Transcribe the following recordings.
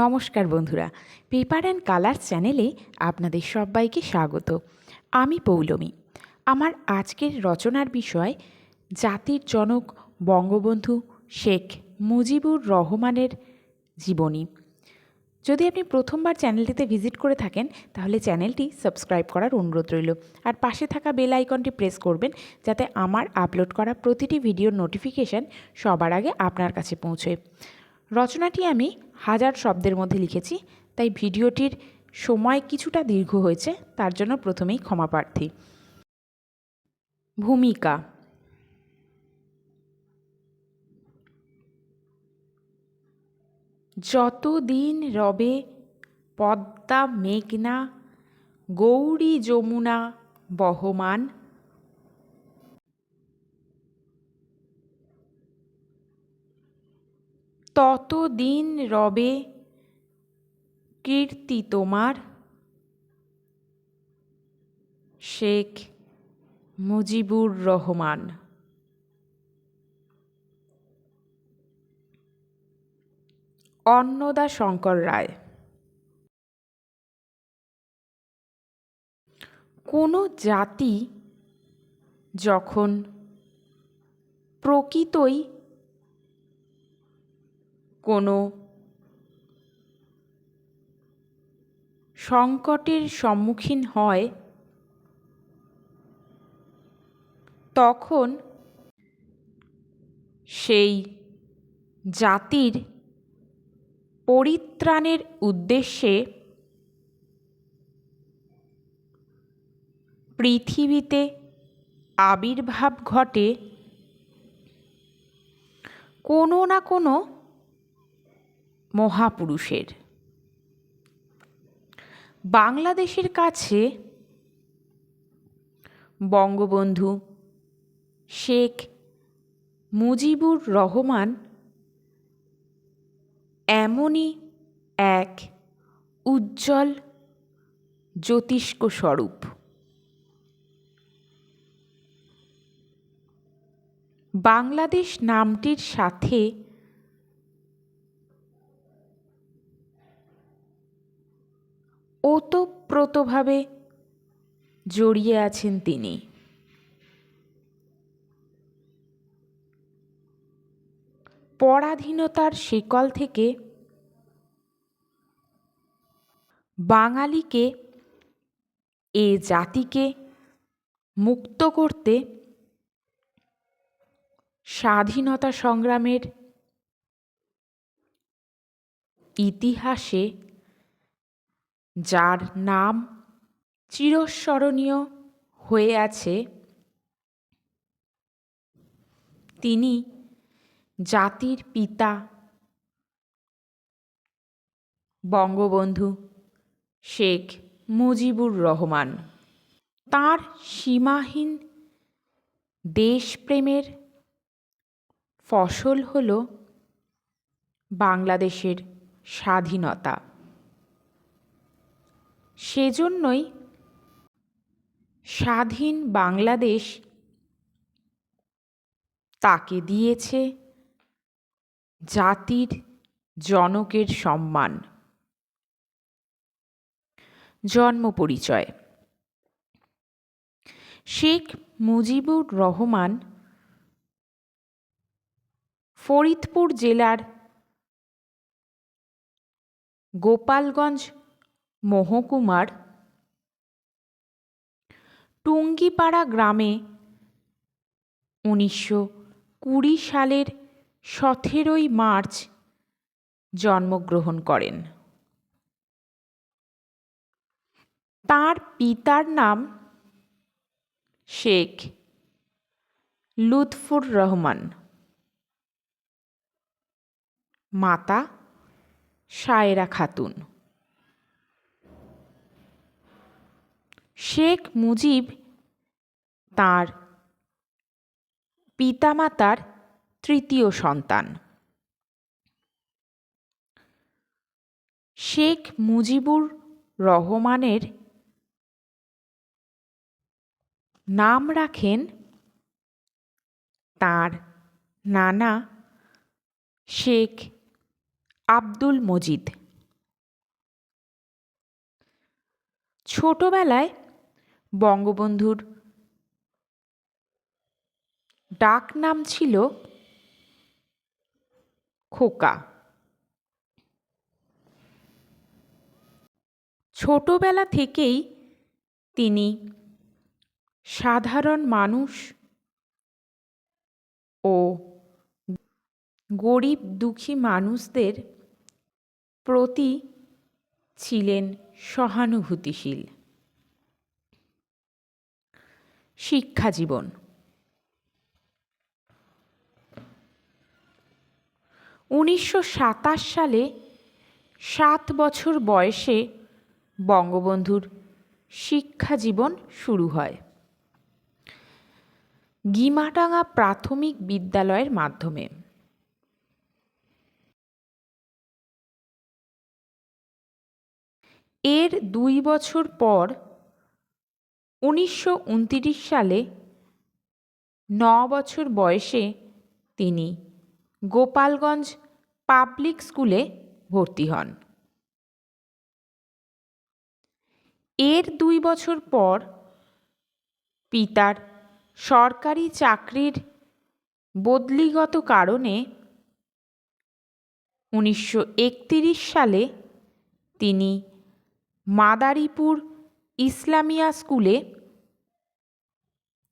নমস্কার বন্ধুরা, paper and colour চ্যানেলে আপনাদের সবাইকে স্বাগত। আমি পৌলমী। আমার আজকের রচনার বিষয় জাতির জনক বঙ্গবন্ধু শেখ মুজিবুর রহমানের জীবনী। যদি আপনি প্রথমবার চ্যানেলটিতে ভিজিট করে থাকেন তাহলে চ্যানেলটি সাবস্ক্রাইব করার অনুরোধ রইল, আর পাশে থাকা বেল আইকনটি প্রেস করবেন যাতে আমার আপলোড করা প্রতিটি ভিডিওর নোটিফিকেশান সবার আগে আপনার কাছে পৌঁছয়। রচনাটি আমি 1000 শব্দের মধ্যে লিখেছি, তাই ভিডিওটির সময় কিছুটা দীর্ঘ হয়েছে, তার জন্য প্রথমেই ক্ষমা প্রার্থী। ভূমিকা। যতদিন রবে পদ্মা মেঘনা গৌরী যমুনা বহমান, ততদিন রবে কীর্তি তোমার শেখ মুজিবুর রহমান। অন্নদা শঙ্কর রায়। কোনো জাতি যখন প্রকৃতই কোনো সংকটের সম্মুখীন হয় তখন সেই জাতির পরিত্রাণের উদ্দেশ্যে পৃথিবীতে আবির্ভাব ঘটে কোনো না কোনো মহাপুরুষের। বাংলাদেশের কাছে বঙ্গবন্ধু শেখ মুজিবুর রহমান এমনই এক উজ্জ্বল জ্যোতিষ্ক স্বরূপ। বাংলাদেশ নামটির সাথে ওতপ্রোতভাবে জড়িয়ে আছেন তিনি। পরাধীনতার শিকল থেকে বাঙালিকে, এ জাতিকে মুক্ত করতে স্বাধীনতা সংগ্রামের ইতিহাসে যার নাম চিরস্মরণীয় হয়ে আছে, তিনি জাতির পিতা বঙ্গবন্ধু শেখ মুজিবুর রহমান। তাঁর সীমাহীন দেশপ্রেমের ফসল হল বাংলাদেশের স্বাধীনতা। সেজন্যই স্বাধীন বাংলাদেশ তাকে দিয়েছে জাতির জনকের সম্মান। জন্ম পরিচয়। শেখ মুজিবুর রহমান ফরিদপুর জেলার গোপালগঞ্জ মহকুমার টুঙ্গিপাড়া গ্রামে 1920 সালের 17 মার্চ জন্মগ্রহণ করেন। তাঁর পিতার নাম শেখ লুৎফুর রহমান, মাতা সায়েরা খাতুন। শেখ মুজিব তাঁর পিতামাতার তৃতীয় সন্তান। শেখ মুজিবুর রহমানের নাম রাখেন তাঁর নানা শেখ আব্দুল মজিদ। ছোটবেলায় বঙ্গবন্ধুর ডাক নাম ছিল খোকা। ছোটবেলা থেকেই তিনি সাধারণ মানুষ ও গরিব দুঃখী মানুষদের প্রতি ছিলেন সহানুভূতিশীল। শিক্ষাজীবন। 1927 সালে 7 বছর বয়সে বঙ্গবন্ধুর শিক্ষাজীবন শুরু হয় গিমাডাঙ্গা প্রাথমিক বিদ্যালয়ের মাধ্যমে। এর 2 বছর পর 1929 সালে 9 বছর বয়সে তিনি গোপালগঞ্জ পাবলিক স্কুলে ভর্তি হন। এর 2 বছর পর পিতার সরকারি চাকরির বদলিগত কারণে 1931 সালে তিনি মাদারীপুর ইসলামিয়া স্কুলে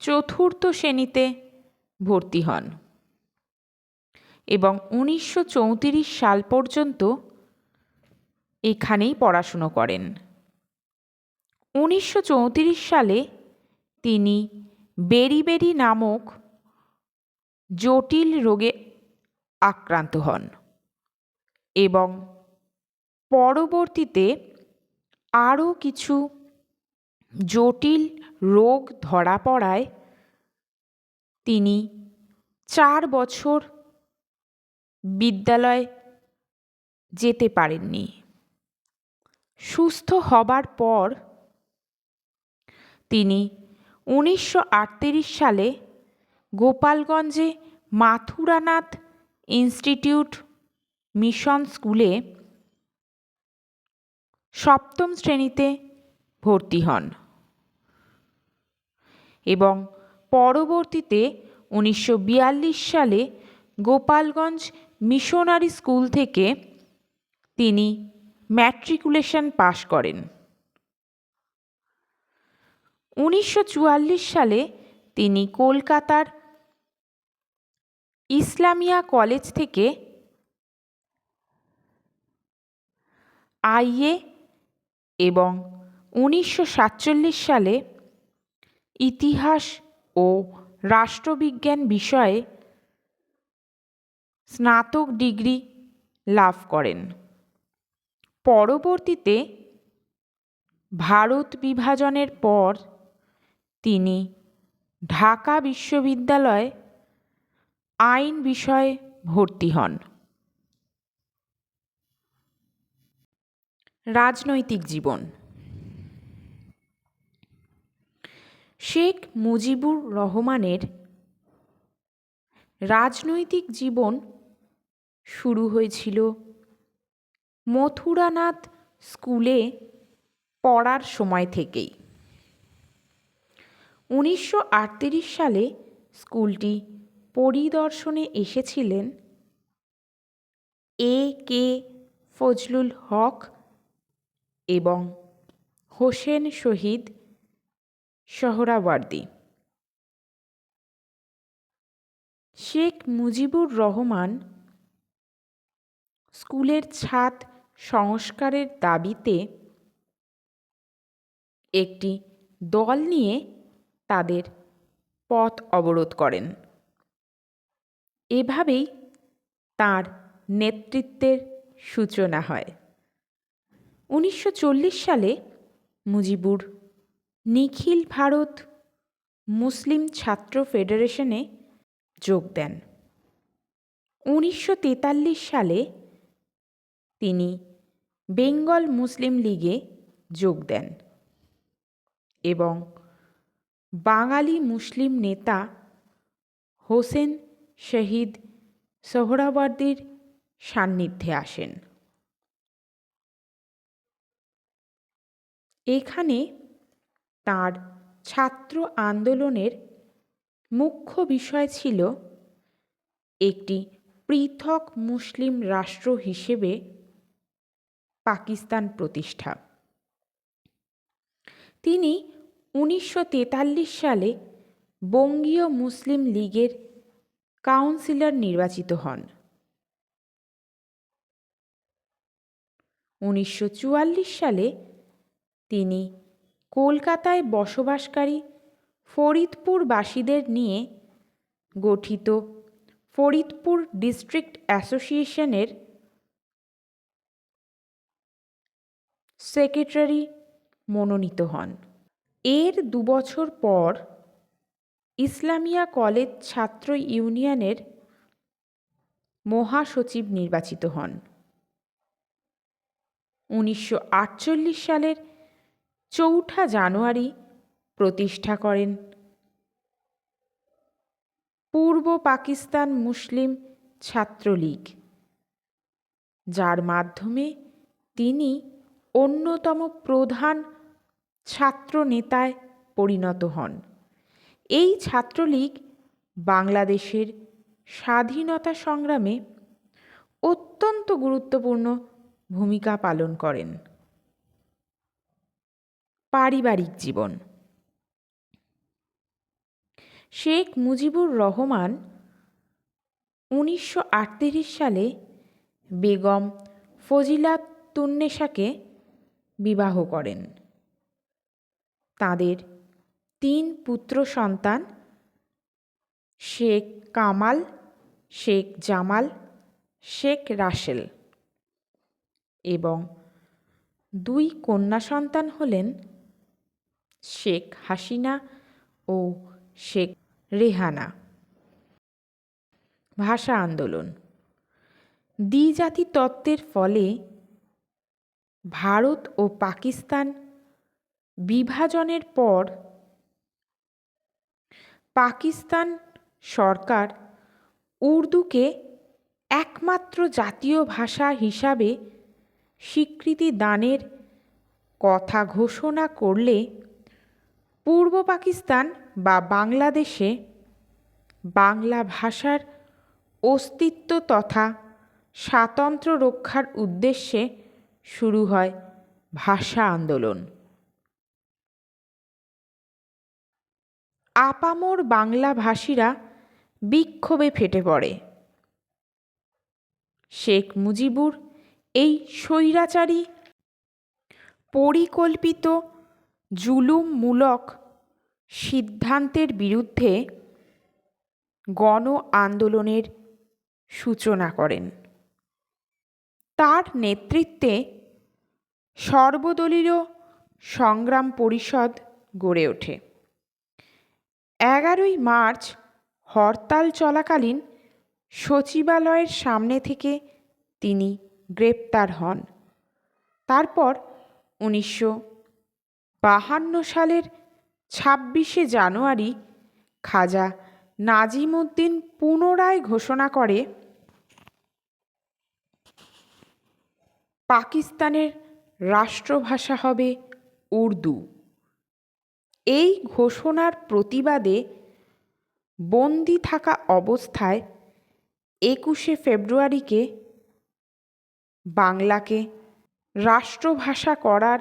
4র্থ শ্রেণীতে ভর্তি হন এবং 1934 সাল পর্যন্ত এখানেই পড়াশুনো করেন। 1934 সালে তিনি বেরি নামক জটিল রোগে আক্রান্ত হন এবং পরবর্তীতে আরও কিছু জটিল রোগ ধরা পড়ায় তিনি 4 বছর বিদ্যালয়ে যেতে পারেননি। সুস্থ হবার পর তিনি 1938 সালে গোপালগঞ্জে মাথুরানাথ ইনস্টিটিউট মিশন স্কুলে 7ম শ্রেণীতে ভর্তি হন এবং পরবর্তীতে 1942 সালে গোপালগঞ্জ মিশনারি স্কুল থেকে তিনি ম্যাট্রিকুলেশন পাশ করেন। 1944 সালে তিনি কলকাতার ইসলামিয়া কলেজ থেকে আইএ এবং 1947 সালে ইতিহাস ও রাষ্ট্রবিজ্ঞান বিষয়ে স্নাতক ডিগ্রি লাভ করেন। পরবর্তীতে ভারত বিভাজনের পর তিনি ঢাকা বিশ্ববিদ্যালয়ে আইন বিষয়ে ভর্তি হন। রাজনৈতিক জীবন। শেখ মুজিবুর রহমানের রাজনৈতিক জীবন শুরু হয়েছিল মথুরানাথ স্কুলে পড়ার সময় থেকেই। 1938 সালে স্কুলটি পরিদর্শনে এসেছিলেন A.K. ফজলুল হক এবং হোসেন শহীদ সোহরাওয়ার্দী। শেখ মুজিবুর রহমান স্কুলের ছাদ সংস্কারের দাবিতে একটি দল নিয়ে তাদের পথ অবরোধ করেন। এভাবেই তাঁর নেতৃত্বের সূচনা হয়। 1940 সালে মুজিবুর নিখিল ভারত মুসলিম ছাত্র ফেডারেশনে যোগ দেন। 1943 সালে তিনি বেঙ্গল মুসলিম লীগে যোগ দেন এবং বাঙালি মুসলিম নেতা হোসেন শহীদ সোহরাওয়ার্দীর সান্নিধ্যে আসেন। এখানে তার ছাত্র আন্দোলনের মুখ্য বিষয় ছিল একটি পৃথক মুসলিম রাষ্ট্র হিসেবে পাকিস্তান প্রতিষ্ঠা। তিনি 1943 সালে বঙ্গীয় মুসলিম লীগের কাউন্সিলর নির্বাচিত হন। 1944 সালে তিনি কলকাতায় বসবাসকারী ফরিদপুরবাসীদের নিয়ে গঠিত ফরিদপুর ডিস্ট্রিক্ট অ্যাসোসিয়েশনের সেক্রেটারি মনোনীত হন। এর 2 বছর পর ইসলামিয়া কলেজ ছাত্র ইউনিয়নের মহাসচিব নির্বাচিত হন। 1948 সালের 4 জানুয়ারি প্রতিষ্ঠা করেন পূর্ব পাকিস্তান মুসলিম ছাত্রলীগ, যার মাধ্যমে তিনি অন্যতম প্রধান ছাত্র নেতায় পরিণত হন। এই ছাত্রলীগ বাংলাদেশের স্বাধীনতা সংগ্রামে অত্যন্ত গুরুত্বপূর্ণ ভূমিকা পালন করেন। পারিবারিক জীবন। শেখ মুজিবুর রহমান 1938 সালে বেগম ফজিলাতুন্নেসাকে বিবাহ করেন। তাদের 3 পুত্র সন্তান শেখ কামাল, শেখ জামাল, শেখ রাসেল এবং 2 কন্যা সন্তান হলেন শেখ হাসিনা ও শেখ রেহানা। ভাষা আন্দোলন। দ্বিজাতি তত্ত্বের ফলে ভারত ও পাকিস্তান বিভাজনের পর পাকিস্তান সরকার উর্দুকে একমাত্র জাতীয় ভাষা হিসাবে স্বীকৃতি দানের কথা ঘোষণা করলে পূর্ব পাকিস্তান বা বাংলাদেশে বাংলা ভাষার অস্তিত্ব তথা স্বাতন্ত্র্য রক্ষার উদ্দেশ্যে শুরু হয় ভাষা আন্দোলন। আপামর বাংলাভাষীরা বিক্ষোভে ফেটে পড়ে। শেখ মুজিবুর এই স্বৈরাচারী পরিকল্পিত জুলুমমূলক সিদ্ধান্তের বিরুদ্ধে গণ আন্দোলনের সূচনা করেন। তার নেতৃত্বে সর্বদলীয় সংগ্রাম পরিষদ গড়ে ওঠে। 11ই মার্চ হরতাল চলাকালীন সচিবালয়ের সামনে থেকে তিনি গ্রেপ্তার হন। তারপর 1952 সালের 26শে জানুয়ারি খাজা নাজিমুদ্দিন পুনরায় ঘোষণা করে পাকিস্তানের রাষ্ট্রভাষা হবে উর্দু। এই ঘোষণার প্রতিবাদে বন্দি থাকা অবস্থায় 21শে ফেব্রুয়ারিকে বাংলাকে রাষ্ট্রভাষা করার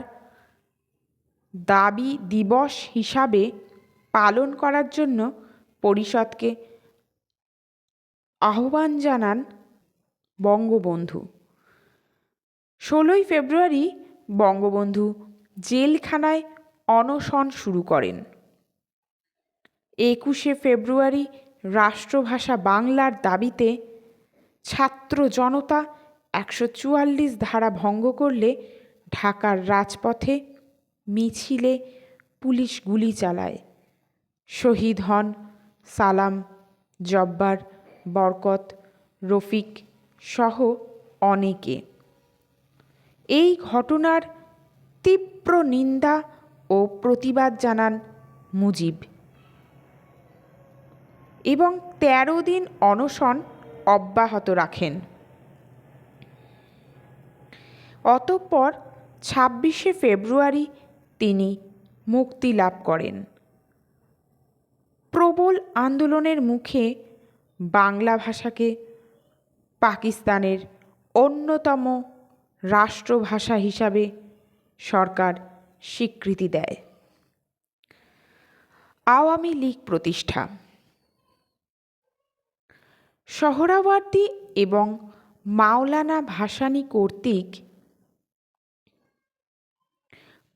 দাবি দিবস হিসাবে পালন করার জন্য পরিষদকে আহ্বান জানান বঙ্গবন্ধু। 16ই ফেব্রুয়ারি বঙ্গবন্ধু জেলখানায় অনশন শুরু করেন। 21শে ফেব্রুয়ারি রাষ্ট্রভাষা বাংলার দাবিতে ছাত্র জনতা 144 ধারা ভঙ্গ করলে ঢাকার রাজপথে মিছিলে পুলিশ গুলি চালায়। শহীদ হন সালাম, জব্বার, বরকত, রফিক সহ অনেকে। এই ঘটনার তীব্র নিন্দা ও প্রতিবাদ জানান মুজিব এবং 13 দিন অনশন অব্যাহত রাখেন। অতঃপর 26শে ফেব্রুয়ারি তিনি মুক্তি লাভ করেন। প্রবল আন্দোলনের মুখে বাংলা ভাষাকে পাকিস্তানের অন্যতম রাষ্ট্রভাষা হিসাবে সরকার স্বীকৃতি দেয়। আওয়ামী লীগ প্রতিষ্ঠা। সোহরাওয়ার্দী এবং মাওলানা ভাসানী কর্তৃক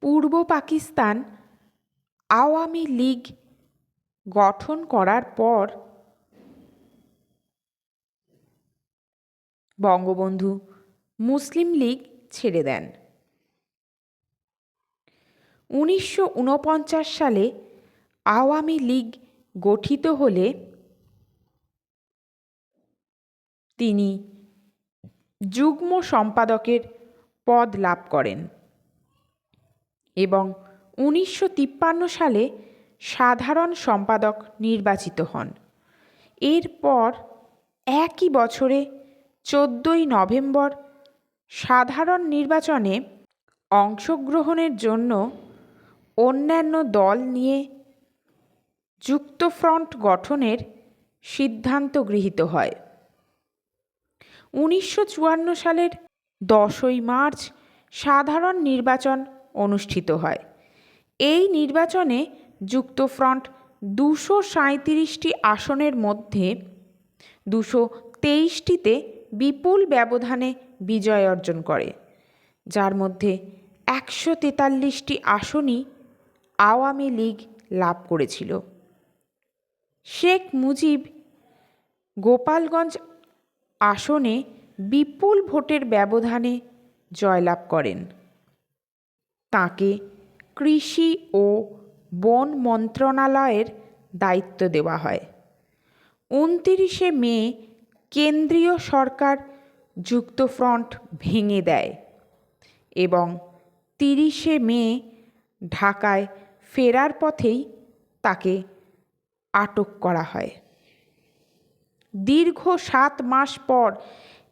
পূর্ব পাকিস্তান আওয়ামী লীগ গঠন করার পর বঙ্গবন্ধু মুসলিম লীগ ছেড়ে দেন। 1949 সালে আওয়ামী লীগ গঠিত হলে তিনি যুগ্ম সম্পাদকের পদ লাভ করেন এবং 1953 সালে সাধারণ সম্পাদক নির্বাচিত হন। এরপর একই বছরে 14 নভেম্বর সাধারণ নির্বাচনে অংশগ্রহণের জন্য অন্যান্য দল নিয়ে যুক্তফ্রন্ট গঠনের সিদ্ধান্ত গৃহীত হয়। 1954 সালের 10 মার্চ সাধারণ নির্বাচন অনুষ্ঠিত হয়। এই নির্বাচনে যুক্তফ্রন্ট 237টি আসনের মধ্যে 223টিতে বিপুল ব্যবধানে বিজয় অর্জন করে, যার মধ্যে 143টি আসনই আওয়ামী লীগ লাভ করেছিল। শেখ মুজিব গোপালগঞ্জ আসনে বিপুল ভোটের ব্যবধানে জয়লাভ করেন। তাঁকে কৃষি ও বন মন্ত্রণালয়ের দায়িত্ব দেওয়া হয়। 29 মে কেন্দ্রীয় সরকার যুক্তফ্রন্ট ভেঙে দেয় এবং 30 মে ঢাকায় ফেরার পথেই তাকে আটক করা হয়। দীর্ঘ 7 মাস পর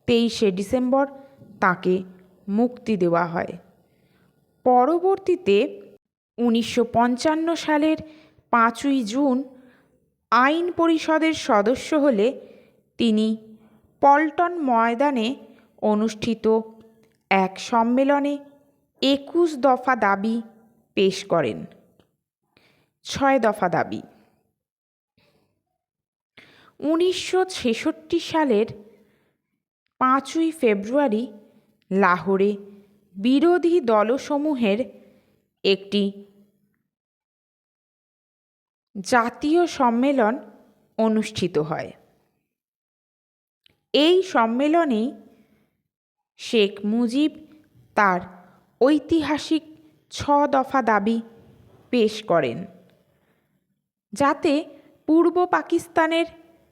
23 ডিসেম্বর তাকে মুক্তি দেওয়া হয়। পরবর্তীতে 1955 সালের 5 জুন আইন পরিষদের সদস্য হলে তিনি পল্টন ময়দানে অনুষ্ঠিত এক সম্মেলনে 21 দফা দাবি পেশ করেন। 6 দফা দাবি। 1966 সালের 5 ফেব্রুয়ারি লাহোরে বিরোধী দলসমূহের একটি জাতীয় সম্মেলন অনুষ্ঠিত হয়। এই সম্মেলনেই শেখ মুজিব তার ঐতিহাসিক 6 দফা দাবি পেশ করেন, যাতে পূর্ব পাকিস্তানের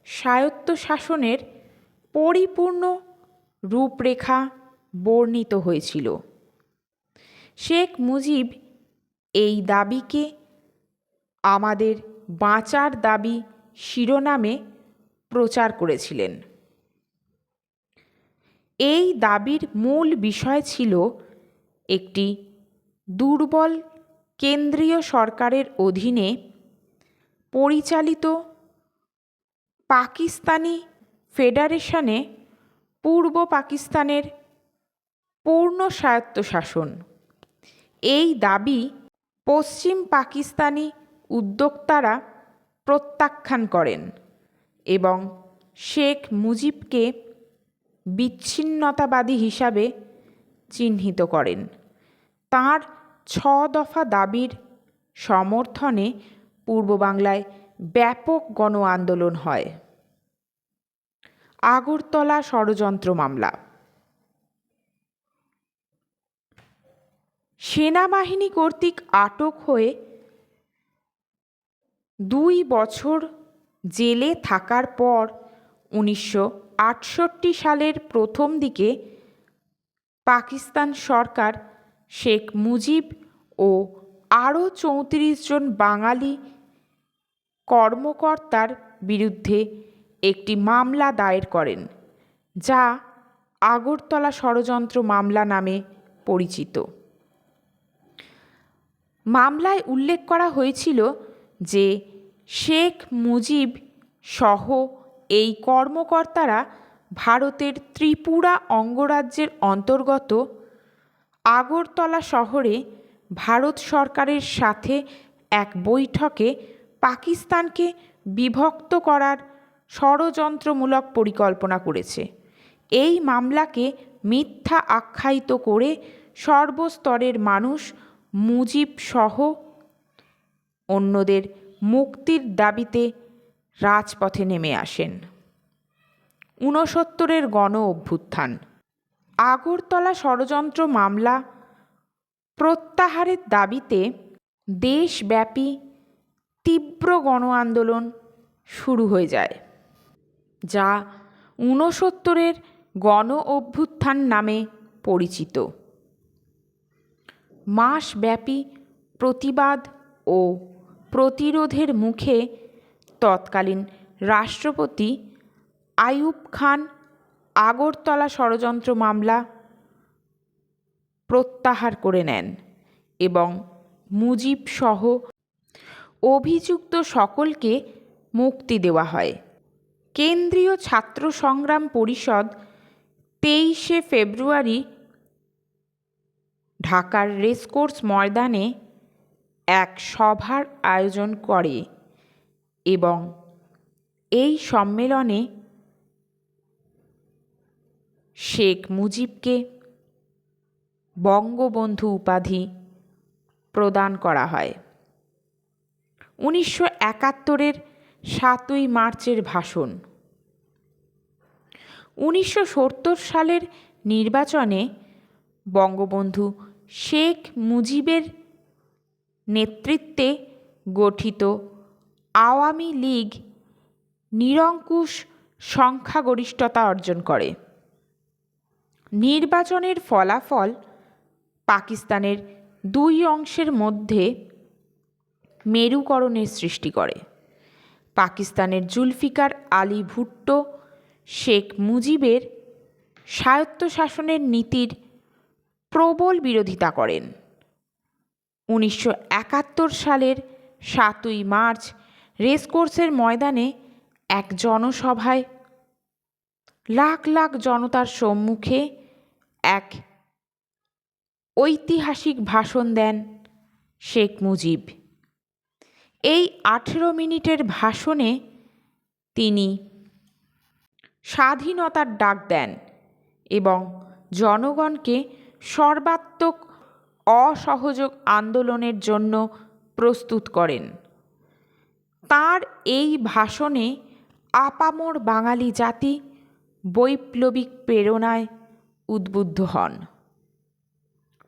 স্বায়ত্তশাসনের পরিপূর্ণ রূপরেখা বর্ণিত হয়েছিল। শেখ মুজিব এই দাবিকে আমাদের বাঁচার দাবি শিরোনামে প্রচার করেছিলেন। এই দাবির মূল বিষয় ছিল একটি দুর্বল কেন্দ্রীয় সরকারের অধীনে পরিচালিত পাকিস্তানি ফেডারেশনে পূর্ব পাকিস্তানের পূর্ণ স্বায়ত্তশাসন। এই দাবি পশ্চিম পাকিস্তানি উদ্যোক্তারা প্রত্যাখ্যান করেন এবং শেখ মুজিবকে বিচ্ছিন্নতাবাদী হিসাবে চিহ্নিত করেন। তাঁর 6 দফা দাবির সমর্থনে পূর্ব বাংলায় ব্যাপক গণ আন্দোলন হয়। আগরতলা ষড়যন্ত্র মামলা। সেনাবাহিনী কর্তৃক আটক হয়ে 2 বছর জেলে থাকার পর 1968 সালের প্রথম দিকে পাকিস্তান সরকার শেখ মুজিব ও আরও 34 জন বাঙালি কর্মকর্তার বিরুদ্ধে একটি মামলা দায়ের করেন, যা আগরতলা ষড়যন্ত্র মামলা নামে পরিচিত। মামলায় উল্লেখ করা হয়েছিল যে শেখ মুজিব সহ এই কর্মকর্তারা ভারতের ত্রিপুরা অঙ্গরাজ্যের অন্তর্গত আগরতলা শহরে ভারত সরকারের সাথে এক বৈঠকে পাকিস্তানকে বিভক্ত করার ষড়যন্ত্রমূলক পরিকল্পনা করেছে। এই মামলাকে মিথ্যা আখ্যায়িত করে সর্বস্তরের মানুষ মুজিব সহ অন্যদের মুক্তির দাবিতে রাজপথে নেমে আসেন। ৬৯-এর গণ অভ্যুত্থান। আগরতলা ষড়যন্ত্র মামলা প্রত্যাহারের দাবিতে দেশব্যাপী তীব্র গণ আন্দোলন শুরু হয়ে যায়, যা ৬৯-এর গণ অভ্যুত্থান নামে পরিচিত। মাসব্যাপী প্রতিবাদ ও প্রতিরোধের মুখে তৎকালীন রাষ্ট্রপতি আইয়ুব খান আগরতলা ষড়যন্ত্র মামলা প্রত্যাহার করে নেন এবং মুজিব সহ অভিযুক্ত সকলকে মুক্তি দেওয়া হয়। কেন্দ্রীয় ছাত্র সংগ্রাম পরিষদ ২৩শে ফেব্রুয়ারি ঢাকার রেসকোর্স ময়দানে এক সভার আয়োজন করে এবং এই সম্মেলনে শেখ মুজিবকে বঙ্গবন্ধু উপাধি প্রদান করা হয়। ১৯৭১-এর ৭ই মার্চের ভাষণ। ১৯৭০ সালের নির্বাচনে বঙ্গবন্ধু শেখ মুজিবের নেতৃত্বে গঠিত আওয়ামী লীগ নিরঙ্কুশ সংখ্যাগরিষ্ঠতা অর্জন করে। নির্বাচনের ফলাফল পাকিস্তানের দুই অংশের মধ্যে মেরুকরণের সৃষ্টি করে। পাকিস্তানের জুলফিকার আলী ভুট্টো শেখ মুজিবের স্বায়ত্তশাসনের নীতির প্রবল বিরোধিতা করেন। ১৯৭১ সালের ৭ই মার্চ রেসকোর্সের ময়দানে এক জনসভায় লাখ লাখ জনতার সম্মুখে এক ঐতিহাসিক ভাষণ দেন শেখ মুজিব। এই ১৮ মিনিটের ভাষণে তিনি স্বাধীনতার ডাক দেন এবং জনগণকে সর্বাত্মক অসহযোগ আন্দোলনের জন্য প্রস্তুত করেন। তাঁর এই ভাষণে আপামর বাঙালি জাতি বৈপ্লবিক প্রেরণায় উদ্বুদ্ধ হন।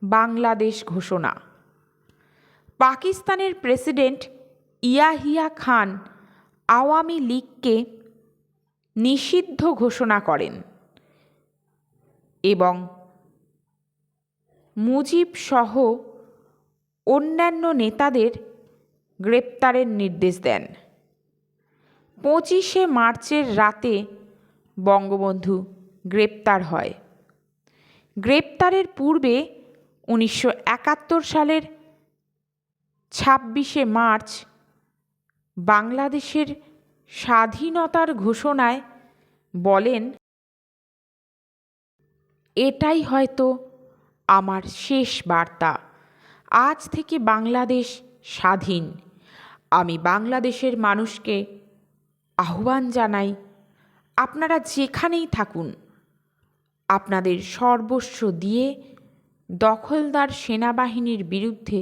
বাংলাদেশ ঘোষণা। পাকিস্তানের প্রেসিডেন্ট ইয়াহিয়া খান আওয়ামী লীগকে নিষিদ্ধ ঘোষণা করেন এবং মুজিব সহ অন্যান্য নেতাদের গ্রেপ্তারের নির্দেশ দেন। ২৫শে মার্চের রাতে বঙ্গবন্ধু গ্রেপ্তার হয়। গ্রেপ্তারের পূর্বে ১৯৭১ সালের ২৬শে মার্চ বাংলাদেশের স্বাধীনতার ঘোষণায় বলেন, এটাই হয়তো আমার শেষ বার্তা। আজ থেকে বাংলাদেশ স্বাধীন। আমি বাংলাদেশের মানুষকে আহ্বান জানাই, আপনারা যেখানেই থাকুন আপনাদের সর্বস্ব দিয়ে দখলদার সেনাবাহিনীর বিরুদ্ধে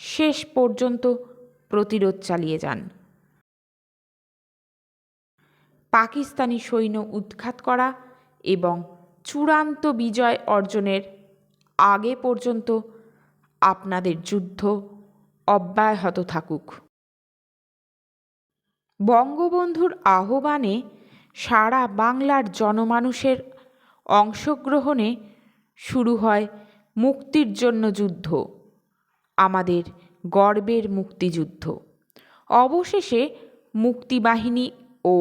শেষ পর্যন্ত প্রতিরোধ চালিয়ে যান। পাকিস্তানি সৈন্য উৎখাত করা এবং চূড়ান্ত বিজয় অর্জনের আগে পর্যন্ত আপনাদের যুদ্ধ অব্যাহত থাকুক। বঙ্গবন্ধুর আহ্বানে সারা বাংলার জনমানুষের অংশগ্রহণে শুরু হয় মুক্তির জন্য যুদ্ধ, আমাদের গর্বের মুক্তিযুদ্ধ। অবশেষে মুক্তিবাহিনী ও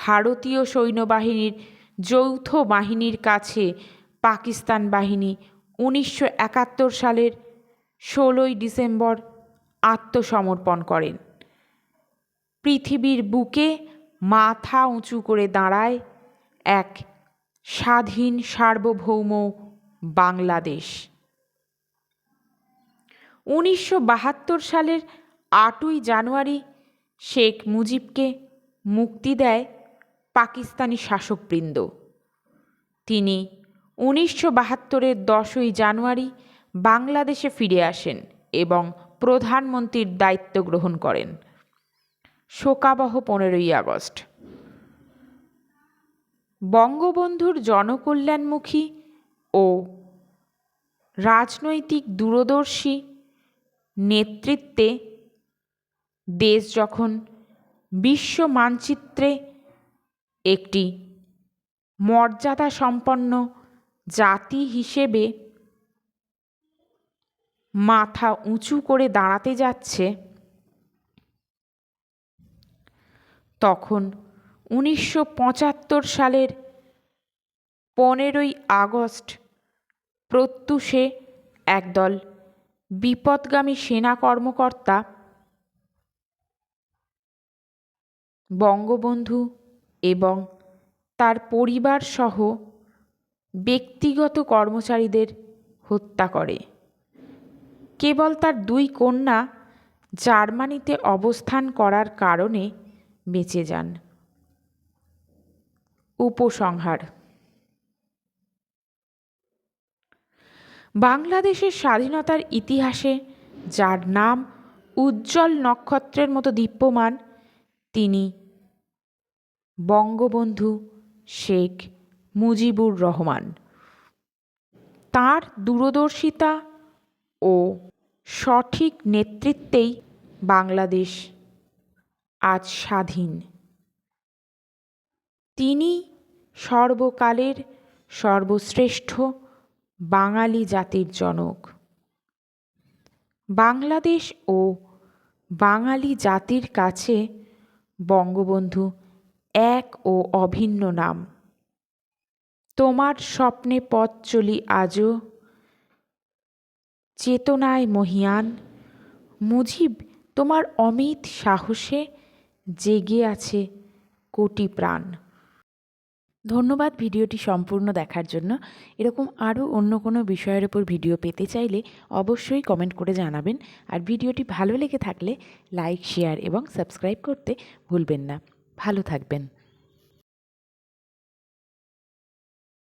ভারতীয় সৈন্যবাহিনীর যৌথ বাহিনীর কাছে পাকিস্তান বাহিনী ১৯৭১ সালের ১৬ই ডিসেম্বর আত্মসমর্পণ করেন। পৃথিবীর বুকে মাথা উঁচু করে দাঁড়ায় এক স্বাধীন সার্বভৌম বাংলাদেশ। 1972 সালের 8ই জানুয়ারি শেখ মুজিবকে মুক্তি দেয় পাকিস্তানি শাসকবৃন্দ। তিনি 1972-এর 10ই জানুয়ারি বাংলাদেশে ফিরে আসেন এবং প্রধানমন্ত্রীর দায়িত্ব গ্রহণ করেন। শোকাবহ 15ই আগস্ট। বঙ্গবন্ধুর জনকল্যাণমুখী ও রাজনৈতিক দূরদর্শী নেতৃত্বে দেশ যখন বিশ্ব মানচিত্রে একটি মর্যাদাসম্পন্ন জাতি হিসেবে মাথা উঁচু করে দাঁড়াতে যাচ্ছে, তখন 1975 সালের 15ই আগস্ট প্রত্যুষে একদল বিপথগামী সেনা কর্মকর্তা বঙ্গবন্ধু এবং তার পরিবার সহ ব্যক্তিগত কর্মচারীদের হত্যা করে। কেবল তার 2 কন্যা জার্মানিতে অবস্থান করার কারণে বেঁচে যান। উপসংহার: বাংলাদেশের স্বাধীনতার ইতিহাসে যার নাম উজ্জ্বল নক্ষত্রের মতো দীপ্যমান, তিনি বঙ্গবন্ধু শেখ মুজিবুর রহমান। তাঁর দূরদর্শিতা ও সঠিক নেতৃত্বেই বাংলাদেশ আজ স্বাধীন। তিনি সর্বকালের সর্বশ্রেষ্ঠ বাঙালি জাতির জনক। বাংলাদেশ ও বাঙালি জাতির কাছে বঙ্গবন্ধু এক ও অভিন্ন নাম। তোমার স্বপ্নে পথ চলি আজও, চেতনায় মহিয়ান। মুজিব, তোমার অমিত সাহসে জেগে আছে কোটি প্রাণ। ধন্যবাদ ভিডিওটি সম্পূর্ণ দেখার জন্য। এরকম আরও অন্য কোনো বিষয়ের উপর ভিডিও পেতে চাইলে অবশ্যই কমেন্ট করে জানাবেন। আর ভিডিওটি ভালো লেগে থাকলে লাইক, শেয়ার এবং সাবস্ক্রাইব করতে ভুলবেন না। ভালো থাকবেন।